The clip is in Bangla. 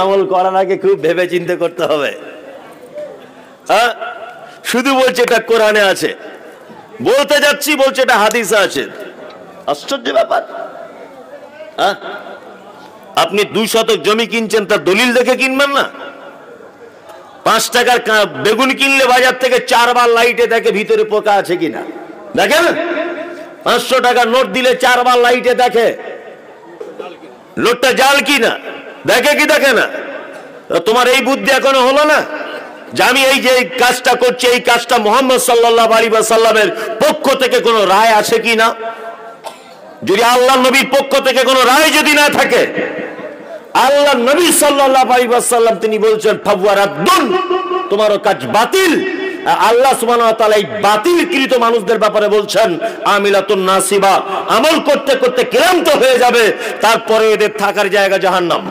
আমল করার আগে খুব ভেবে চিন্তে করতে হবে। হ্যাঁ, শুধু বলছে এটা কোরআনে আছে, বলতে যাচ্ছি বলছে এটা হাদিসে আছে। আশ্চর্য ব্যাপার। হ্যাঁ, আপনি 2 শতক জমি কিনছেন, তার দলিল দেখে কিনবেন না? 5 টাকার বেগুন কিনলে বাজার থেকে 4 বার লাইটে দেখে ভিতরে পোকা আছে কিনা, দেখে না? 500 টাকার নোট দিলে 4 বার লাইটে দেখে নোটটা জাল কিনা, দেখে কি দেখে না? তোমার এই বুদ্ধি এখনো হলো না যে আমি এই যে কাজটা করছি, এই কাজটা মুহাম্মদ সাল্লাল্লাহু আলাইহি ওয়াসাল্লামের পক্ষ থেকে কোনো রায় আছে কিনা? যদি আল্লাহ নবীর পক্ষ থেকে কোনো রায় যদি না থাকে, আল্লাহ নবী সাল্লাল্লাহু আলাইহি ওয়াসাল্লাম তিনি বলছেন ফাওয়ারাদ্দুন, তোমারও কাজ বাতিল। আল্লাহ সুবহানাহু ওয়া তাআলা এই বাতিলকৃত মানুষদের ব্যাপারে বলছেন আমিলাতুন নাসিবা, আমল করতে করতে ক্লান্ত হয়ে যাবে, তারপরে এদের থাকার জায়গা জাহান্নাম।